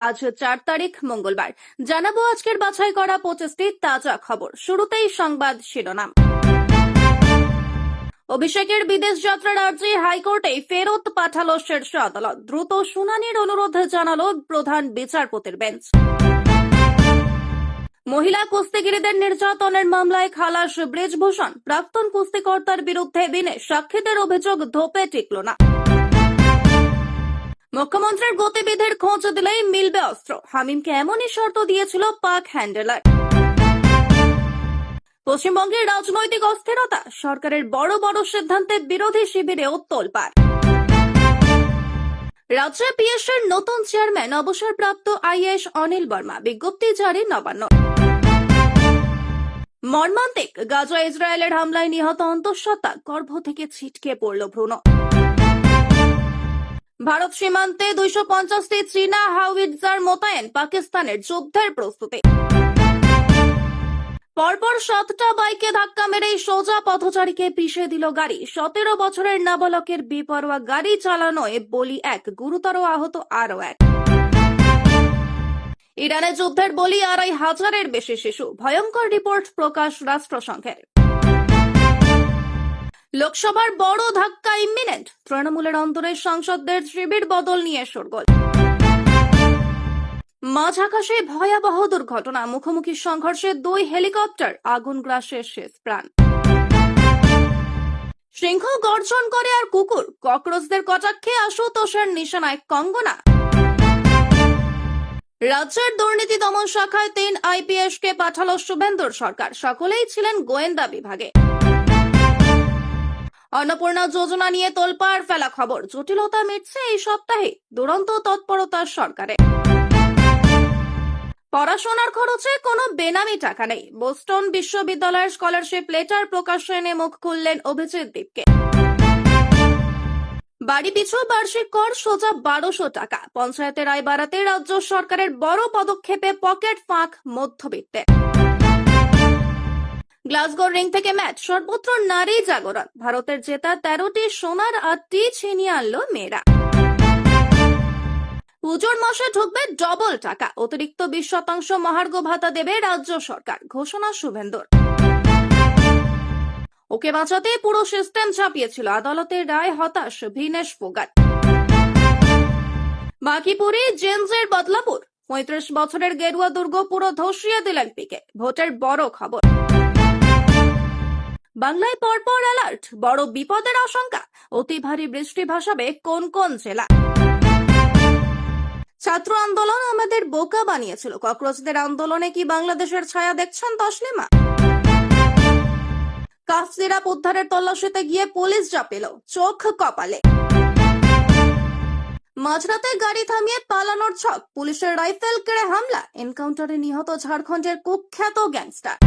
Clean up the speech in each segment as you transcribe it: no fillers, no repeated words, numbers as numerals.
আজ 4 তারিখ মঙ্গলবার। জানাবো আজকের বাছাই করা 25টি তাজা খবর। শুরুতেই সংবাদ শিরোনাম। অভিষেকের বিদেশ যাত্রার আর্জি হাইকোর্টে ফেরত পাঠালো শীর্ষ আদালত। দ্রুত শুনানির অনুরোধ জানালো প্রধান বিচারপতির বেঞ্চ। মহিলা কুস্তিগিরীদের নির্যাতনের মামলায় খালাস ব্রিজভূষণ। প্রাক্তন কুস্তিকর্তার বিরুদ্ধে বিনে সাক্ষীদের অভিযোগ ধোপে টিকল না। মুখ্যমন্ত্রীর গতিবিধির খোঁজ দিলেই মিলবে অস্ত্র। হামিমকে এমনই শর্ত দিয়েছিল পাক হ্যান্ডেলার। পশ্চিমবঙ্গের রাজনৈতিক অস্থিরতা, সরকারের বড় বড় সিদ্ধান্তে বিরোধী শিবিরেও তোলপাড়। রাজ্যে পিএসসির নতুন চেয়ারম্যান অবসরপ্রাপ্ত আইএএস অনিল বর্মা। বিজ্ঞপ্তি জারি নবান্ন। মর্মান্তিক, গাজা ইসরায়েলের হামলায় নিহত অন্তঃসত্ত্বা, গর্ভ থেকে ছিটকে পড়ল ভ্রূণ। ভারত সীমান্তে 250টি চীনা হাউইটজার মোতায়েন, পাকিস্তানের যুদ্ধের প্রস্তুতি। পরপর 7টা বাইকে ধাক্কা মেরে সোজা পথচারীকে পিষে দিল গাড়ি। 17 বছরের নাবালকের বেপরোয়া গাড়ি চালানোয় বলি এক, গুরুতর আহত আরও এক। ইরানে যুদ্ধের বলি 2500-এর বেশি শিশু। ভয়ঙ্কর রিপোর্ট প্রকাশ রাষ্ট্রসংঘের। লোকসভার বড় ধাক্কা ইমিনেন্ট, তৃণমূলের অন্তরের সাংসদদের শিবির বদল নিয়ে শোরগোল। মাঝ আকাশে ভয়াবহ দুর্ঘটনা, মুখোমুখি সংঘর্ষে 2 হেলিকপ্টার, আগুন গ্রাসে শেষ প্রাণ। সিংহ গর্জন করে আর কুকুর, ককরোচদের কটাক্ষে আশুতোষের নিশানায় কঙ্গনা। রাজ্যের দুর্নীতি দমন শাখায় 3 আইপিএসকে পাঠালো শুভেন্দুর সরকার। সকলেই ছিলেন গোয়েন্দা বিভাগে। অন্নপূর্ণা যোজনা নিয়ে তোলপাড় ফেলা খবর, জটিলতা মিটছে এই সপ্তাহে। দুরন্ত তৎপরতা সরকারে। পড়াশোনার খরচে কোনো বেনামি টাকা নেই, বোস্টন বিশ্ববিদ্যালয়ের স্কলারশিপ লেটার প্রকাশে এনে মুখ খুললেন অভিজিৎ দীপকে। বাড়ি পিছু বার্ষিক কর সোজা 1200 টাকা। পঞ্চায়েতের আয় বাড়াতে রাজ্য সরকারের বড় পদক্ষেপে পকেট ফাঁক মধ্যবিত্তের। গ্লাসগো রিং থেকে ম্যাচ, সর্বত্র নারী জাগরণ। ভারতের জেতা 13টি সোনার 8টি ছিনিয়ে আনলো মেয়েরা। পুজোর মাসে ঢুকবে ডবল টাকা, অতিরিক্ত 20% মহার্ঘ ভাতা দেবে রাজ্য সরকার, ঘোষণা শুভেন্দুর। ওকে বাঁচাতে পুরো সিস্টেম ছাপিয়েছিল, আদালতের রায় হতাশ ভিনেশ ফোগাট। বাকিপুরে জেনজের বদলাপুর, 35 বছরের গেরুয়া দুর্গ পুরো ধসিয়ে দিলেন পিকে। ভোটের বড় খবর। বাংলায় পরপর অ্যালার্ট, বড় বিপদের আশঙ্কা। অতি ভারী বৃষ্টি ভাসাবে কোন কোন জেলা। ছাত্র আন্দোলন আমাদের বোকা বানিয়েছিল, ককরোচদের আন্দোলনে কি বাংলাদেশের ছায়া দেখছেন তসলিমা? কাফ সিরাপ উদ্ধারের তল্লাশিতে গিয়ে পুলিশ যা পেল, চোখ কপালে। মাঝরাতে গাড়ি থামিয়ে পালানোর ছক, পুলিশের রাইফেল কেড়ে হামলা, এনকাউন্টারে নিহত ঝাড়খণ্ডের কুখ্যাত গ্যাংস্টার।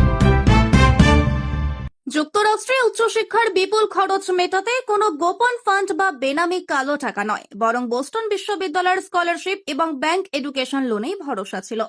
যুক্তরাষ্ট্রে উচ্চশিক্ষার বিপুল খরচ মেটাতে কোনো গোপন ফান্ড বা বেনামি কালো টাকা নয়, বরং বোস্টন বিশ্ববিদ্যালয়ের স্কলারশিপ এবং ব্যাংক এডুকেশন লোনেই ভরসা ছিল।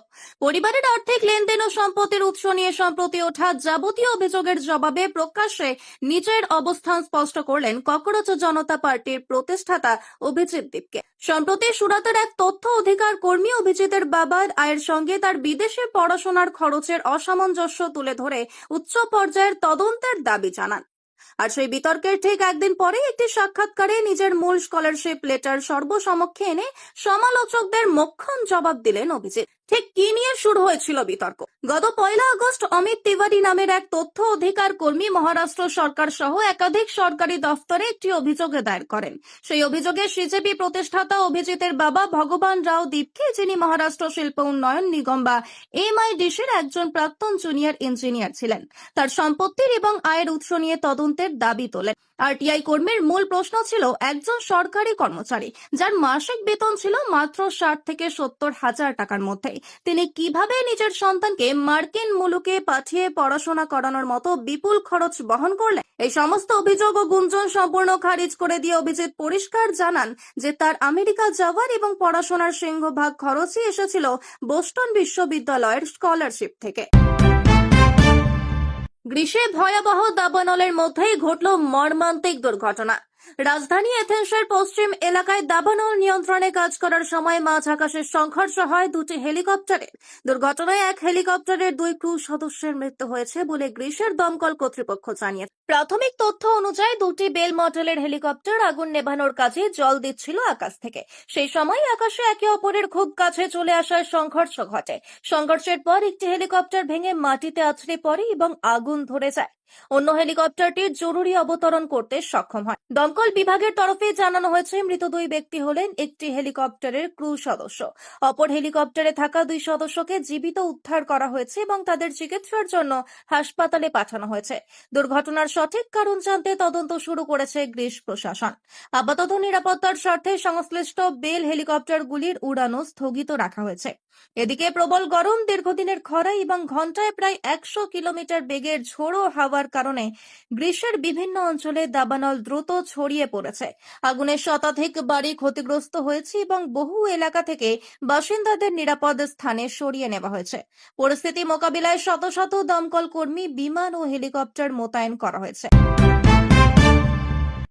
পরিবারের আর্থিক লেনদেন ও সম্পত্তির উৎস নিয়ে সম্প্রতি ওঠা যাবতীয় অভিযোগের জবাবে প্রকাশ্যে নিজের অবস্থান স্পষ্ট করলেন ককরোচ জনতা পার্টির প্রতিষ্ঠাতা অভিজিৎ দীপকে। সম্প্রতি সুরাতের এক তথ্য অধিকার কর্মী অভিজিতের বাবার আয়ের সঙ্গে তার বিদেশে পড়াশোনার খরচের অসামঞ্জস্য তুলে ধরে উচ্চ পর্যায়ের তদন্তের দাবি জানান। আর সেই বিতর্কের ঠিক একদিন পরে একটি সাক্ষাৎকারে নিজের মূল স্কলারশিপ লেটার সর্বসমক্ষে এনে সমালোচকদের মোক্ষম জবাব দিলেন অভিজিৎ। ঠিক কি নিয়ে শুরু হয়েছিল বিতর্ক? গত 1 আগস্ট অমিত তিওয়ারি নামের এক তথ্য অধিকার কর্মী মহারাষ্ট্র সরকার সহ একাধিক সরকারি দফতরে একটি অভিযোগ দায়ের করেন। সেই অভিযোগে সিজেপি প্রতিষ্ঠাতা অভিজিতের বাবা ভগবান রাও দীপকে, যিনি মহারাষ্ট্র শিল্প উন্নয়ন নিগম বা এমআইডিসির একজন প্রাক্তন জুনিয়র ইঞ্জিনিয়ার ছিলেন, তার সম্পত্তির এবং আয়ের উৎস নিয়ে তদন্তের দাবি তোলেন। আরটিআই কর্মীর মূল প্রশ্ন ছিল, একজন সরকারি কর্মচারী যার মাসিক বেতন ছিল মাত্র 60 থেকে 70 হাজার টাকার মধ্যে, তিনি কিভাবে নিজের সন্তানকে মার্কিন মুলুকে পাঠিয়ে পড়াশোনা করানোর মতো বিপুল খরচ বহন করলেন? এই সমস্ত অভিযোগ ও গুঞ্জন সম্পূর্ণ খারিজ করে দিয়ে অভিজিৎ পরিষ্কার জানান যে তার আমেরিকা যাওয়ার এবং পড়াশোনার সিংহভাগ খরচই এসেছিল বোস্টন বিশ্ববিদ্যালয়ের স্কলারশিপ থেকে। গ্রীষ্মে ভয়াবহ দাবানলের মধ্যেই ঘটল মর্মান্তিক দুর্ঘটনা। রাজধানী এথেন্সের পশ্চিম এলাকায় দাবানল নিয়ন্ত্রণে কাজ করার সময় মাঝ আকাশের সংঘর্ষ হয় দুটি হেলিকপ্টারের। দুর্ঘটনায় এক হেলিকপ্টারের 2 ক্রু সদস্যের মৃত্যু হয়েছে বলে গ্রিসের দমকল কর্তৃপক্ষ জানিয়েছে। প্রাথমিক তথ্য অনুযায়ী দুটি বেল মডেলের হেলিকপ্টার আগুন নেভানোর কাজে জল দিচ্ছিল আকাশ থেকে। সেই সময় আকাশে একে অপরের খুব কাছে চলে আসায় সংঘর্ষ ঘটে। সংঘর্ষের পর একটি হেলিকপ্টার ভেঙে মাটিতে আছড়ে পড়ে এবং আগুন ধরে যায়। অন্য হেলিকপ্টারটির জরুরি অবতরণ করতে সক্ষম হয়। দমকল বিভাগের তরফে জানানো হয়েছে, মৃত 2 ব্যক্তি হলেন একটি হেলিকপ্টারের ক্রু সদস্য। অপর হেলিকপ্টারে থাকা 2 সদস্যকে জীবিত উদ্ধার করা হয়েছে এবং তাদের চিকিৎসার জন্য হাসপাতালে পাঠানো হয়েছে। দুর্ঘটনার সঠিক কারণ জানতে তদন্ত শুরু করেছে গ্রিস প্রশাসন। আপাতত নিরাপত্তার স্বার্থে সংশ্লিষ্ট বেল হেলিকপ্টারগুলির উড়ানো স্থগিত রাখা হয়েছে। এদিকে প্রবল গরম, দীর্ঘদিনের খরা এবং ঘন্টায় প্রায় 100 কিলোমিটার বেগের ঝোড়ো হাওয়ার কারণে গ্রিসের বিভিন্ন অঞ্চলে দাবানল দ্রুত ছড়িয়ে পড়েছে। আগুনে শতাধিক বাড়ি ক্ষতিগ্রস্ত হয়েছে এবং বহু এলাকা থেকে বাসিন্দাদের নিরাপদ স্থানে সরিয়ে নেওয়া হয়েছে। পরিস্থিতি মোকাবিলায় শত শত দমকল কর্মী, বিমান ও হেলিকপ্টার মোতায়েন করা হয়েছে।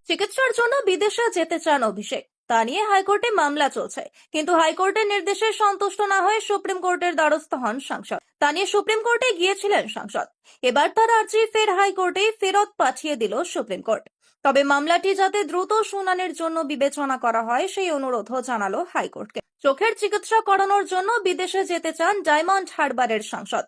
চিকিৎসার জন্য বিদেশে যেতে চান অভিষেক, তা নিয়ে হাইকোর্টে মামলা চলছে। কিন্তু হাইকোর্টের নির্দেশে সন্তুষ্ট না হয়ে সুপ্রিম কোর্টের দ্বারস্থ হন সাংসদ। তা নিয়ে সুপ্রিম কোর্টে গিয়েছিলেন সাংসদ। এবার তার আর্জি ফের হাইকোর্টে ফেরত পাঠিয়ে দিল সুপ্রিম কোর্ট। তবে মামলাটি যাতে দ্রুত শুনানির জন্য বিবেচনা করা হয় সেই অনুরোধও জানালো হাইকোর্টকে। চোখের চিকিৎসা করানোর জন্য বিদেশে যেতে চান ডায়মন্ড হারবারের সাংসদ।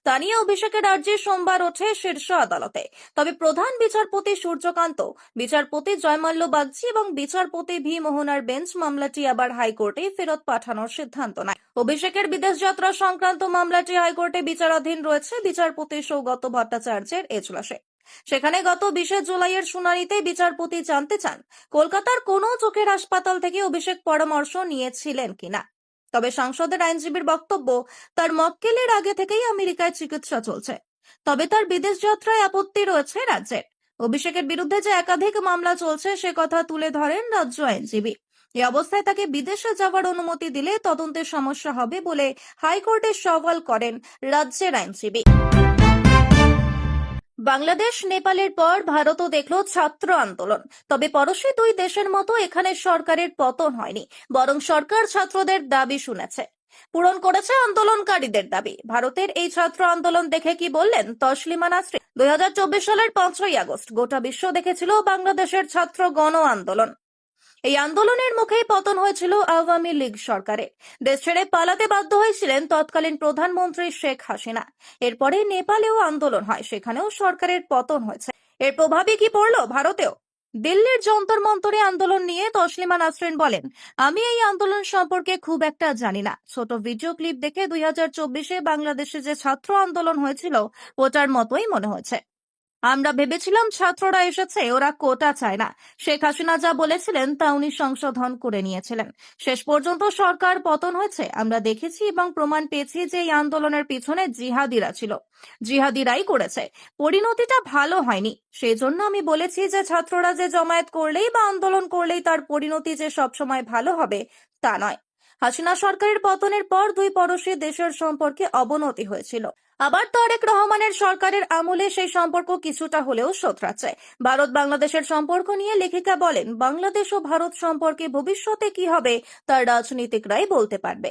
তা নিয়ে অভিষেকের আর্জি সোমবার ওঠে শীর্ষ আদালতে। তবে প্রধান বিচারপতি সূর্যকান্ত, বিচারপতি জয়মাল্য বাগচি এবং বিচারপতি ভি মোহনার বেঞ্চ মামলাটি আবার হাইকোর্টে ফেরত পাঠানোর সিদ্ধান্ত নেয়। অভিষেকের বিদেশ যাত্রা সংক্রান্ত মামলাটি হাইকোর্টে বিচারাধীন রয়েছে বিচারপতি সৌগত ভট্টাচার্যের এজলাসে। সেখানে গত 20 জুলাইয়ের শুনানিতে বিচারপতি জানতে চান, কলকাতার কোন চোখের হাসপাতাল থেকে অভিষেক পরামর্শ নিয়েছিলেন কিনা। তবে সাংসদের আইনজীবীর বক্তব্য, তার মক্কেলের আগে থেকেই আমেরিকায় চিকিৎসা চলছে। তবে তার বিদেশ যাত্রায় আপত্তি রয়েছে রাজ্যের। অভিষেকের বিরুদ্ধে যে একাধিক মামলা চলছে সে কথা তুলে ধরেন রাজ্য আইনজীবী। এই অবস্থায় তাকে বিদেশে যাওয়ার অনুমতি দিলে তদন্তের সমস্যা হবে বলে হাইকোর্টে সওয়াল করেন রাজ্যের আইনজীবী। বাংলাদেশ, নেপালের পর ভারতও দেখল ছাত্র আন্দোলন। তবে পড়শি 2 দেশের মতো এখানে সরকারের পতন হয়নি, বরং সরকার ছাত্রদের দাবি শুনেছে, পূরণ করেছে আন্দোলনকারীদের দাবি। ভারতের এই ছাত্র আন্দোলন দেখে কি বললেন তসলিমা নাসরিন। 2024 সালের 5ই আগস্ট গোটা বিশ্ব দেখেছিল বাংলাদেশের ছাত্র গণ আন্দোলন। এই আন্দোলনের মুখেই পতন হয়েছিল আওয়ামী লীগ সরকারে। দেশ ছেড়ে পালাতে বাধ্য হয়েছিলেন তৎকালীন প্রধানমন্ত্রী শেখ হাসিনা। এরপরে নেপালেও আন্দোলন হয়, সেখানেও সরকারের পতন হয়েছে। এর প্রভাবই কি পড়ল ভারতেও? দিল্লির যন্তর মন্তরে আন্দোলন নিয়ে তসলিমা নাসরিন বলেন, আমি এই আন্দোলন সম্পর্কে খুব একটা জানি না। ছোট ভিডিও ক্লিপ দেখে 2024-এ বাংলাদেশে যে ছাত্র আন্দোলন হয়েছিল ওটার মতোই মনে হয়েছে। আমরা ভেবেছিলাম ছাত্ররা এসেছে, ওরা কোটা চায় না। শেখ হাসিনা যা বলেছিলেন তা উনি সংশোধন করে নিয়েছিলেন। শেষ পর্যন্ত সরকার পতন হয়েছে। আমরা দেখেছি এবং প্রমাণ পেয়েছি যে এই আন্দোলনের পিছনে জিহাদিরা ছিল, জিহাদিরাই করেছে। পরিণতিটা ভালো হয়নি। সেই জন্য আমি বলেছি যে ছাত্ররা যে জমায়েত করলেই বা আন্দোলন করলেই তার পরিণতি যে সবসময় ভালো হবে তা নয়। হাসিনা সরকারের পতনের পর 2 পড়শি দেশের সম্পর্কে অবনতি হয়েছিল। আবার তারেক রহমানের সরকারের আমলে সেই সম্পর্ক কিছুটা হলেও শোধরাচ্ছে। ভারত বাংলাদেশের সম্পর্ক নিয়ে লেখিকা বলেন, বাংলাদেশ ও ভারত সম্পর্কে ভবিষ্যতে কি হবে তা রাজনীতিকরাই বলতে পারবে।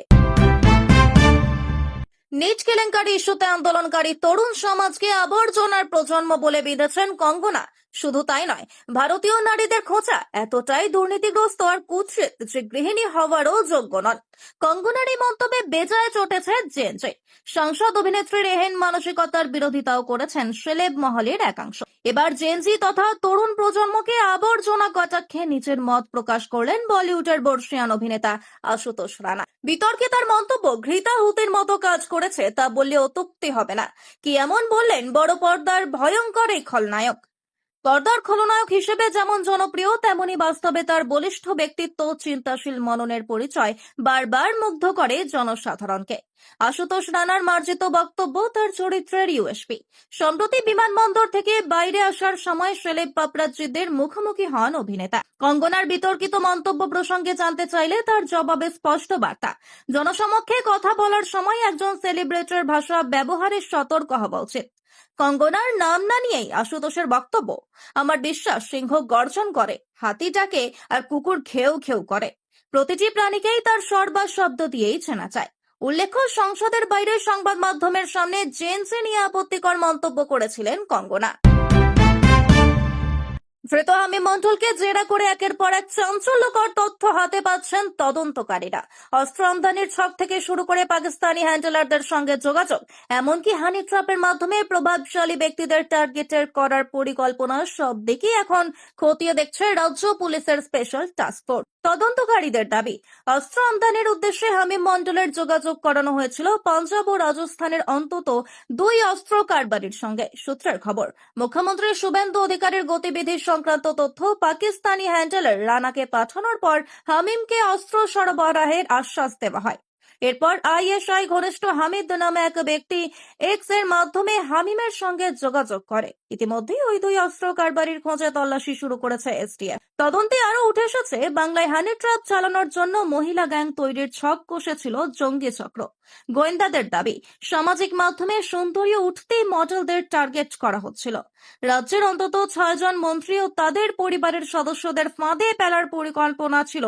নিজ কেলেঙ্কারি ইস্যুতে আন্দোলনকারী তরুণ সমাজকে আবর্জনার প্রজন্ম বলে বিঁধেছেন কঙ্গনা। শুধু তাই নয়, ভারতীয় নারীদের খোঁচা এতটাই দুর্নীতিগ্রস্ত আর কুৎসিত যে গৃহিণী হওয়ারও যোগ্য নন। কঙ্গনার এই মন্তব্যে বেজায় চটেছে জেনজি। সাংসদ অভিনেত্রীর এহেন মানসিকতার বিরোধিতাও করেছেন সেলেব মহলের একাংশ। এবার জেনজি তথা তরুণ প্রজন্মকে আবর্জনা কটাক্ষে নিজের মত প্রকাশ করলেন বলিউডের বর্ষিয়ান অভিনেতা আশুতোষ রানা। বিতর্কে তার মন্তব্য ঘৃতা হুতির মতো কাজ করেছে তা বললে অত্যুক্তি হবে না। কি এমন বললেন, বড় পর্দার ভয়ঙ্কর এই খলনায়ক। পর্দার খলনায়ক হিসেবে যেমন জনপ্রিয়, তেমনি বাস্তবে তার বলিষ্ঠ ব্যক্তিত্ব, চিন্তাশীল মননের পরিচয় বারবার মুগ্ধ করে জনসাধারণকে। আশুতোষ রানার মার্জিত বক্তব্য তার চরিত্রের ইউএসপি। সম্প্রতি বিমানবন্দর থেকে বাইরে আসার সময় সেলেব পাপরাজ্জিদের মুখোমুখি হন অভিনেতা। কঙ্গনার বিতর্কিত মন্তব্য প্রসঙ্গে জানতে চাইলে তার জবাবে স্পষ্ট বার্তা, জনসমক্ষে কথা বলার সময় একজন সেলিব্রিটির ভাষা ব্যবহারে সতর্ক হওয়া উচিত। কঙ্গনার নাম না নিয়েই আশুতোষের বক্তব্য, আমার বিশ্বাস সিংহ গর্জন করে। হাতি ডাকে আর কুকুর ঘেউ ঘেউ করে। প্রতিটি প্রাণীকেই তার স্বর বা শব্দ দিয়েই চেনা যায়। উল্লেখ্য, সংসদের বাইরে সংবাদ মাধ্যমের সামনে জেনসি নিয়ে আপত্তিকর মন্তব্য করেছিলেন কঙ্গনা। ধৃত হামিম মণ্ডলকে জেরা করে একের পর এক চাঞ্চল্যকর তথ্য হাতে পাচ্ছেন তদন্তকারীরা। অস্ত্র আমদানির ছক থেকে শুরু করে পাকিস্তানি হ্যান্ডেলারদের সঙ্গে যোগাযোগ, এমনকি হানি ট্র্যাপের মাধ্যমে প্রভাবশালী ব্যক্তিদের টার্গেটের করার পরিকল্পনা, সব দিকই এখন খতিয়ে দেখছে রাজ্য পুলিশের স্পেশাল টাস্ক ফোর্স। তদন্তকারীদের দাবি, অস্ত্র আমদানির উদ্দেশ্যে হামিম মণ্ডলের যোগাযোগ করানো হয়েছিল পাঞ্জাব ও রাজস্থানের অন্তত 2 অস্ত্র কারবারির সঙ্গে। সূত্রের খবর, মুখ্যমন্ত্রী শুভেন্দু অধিকারীর গতিবিধি সংক্রান্ত তথ্য পাকিস্তানি হ্যান্ডেলার রানাকে পাঠানোর পর হামিমকে অস্ত্র সরবরাহের আশ্বাস দেওয়া হয়। এরপর আইএসআই ঘনিষ্ঠ হামিদ নামে এক ব্যক্তি এক্স এর মাধ্যমে হামিমের সঙ্গে যোগাযোগ করে। ইতিমধ্যেই ওই 2 অস্ত্র কারবারির খোঁজে তল্লাশি শুরু করেছে এসটিএফ। তদন্তে আরো উঠে এসেছে, বাংলায় হানি ট্র্যাপ চালানোর জন্য মহিলা গ্যাং তৈরির ছক কষেছিল জঙ্গি চক্র। গোয়েন্দাদের দাবি, সামাজিক মাধ্যমে সুন্দরী উঠতেই মডেলদের টার্গেট করা হচ্ছিল। রাজ্যের অন্তত 6 জন মন্ত্রী ও তাদের পরিবারের সদস্যদের ফাঁদে ফেলার পরিকল্পনা ছিল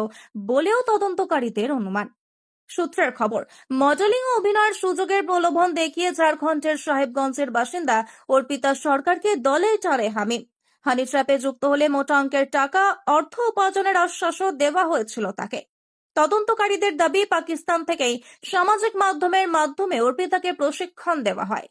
বলেও তদন্তকারীদের অনুমান। সূত্রের খবর, মডেলিং ও অভিনয়ের সুযোগের প্রলোভন দেখিয়ে ঝাড়খণ্ডের সাহেবগঞ্জের বাসিন্দা অর্পিতা সরকারকে দলে টানে হামিম। হানি ট্র্যাপে যুক্ত হলে মোটা অঙ্কের টাকা অর্থ উপার্জনের আশ্বাসও দেওয়া হয়েছিল তাকে। তদন্তকারীদের দাবি, পাকিস্তান থেকেই সামাজিক মাধ্যমের মাধ্যমে অর্পিতাকে প্রশিক্ষণ দেওয়া হয়।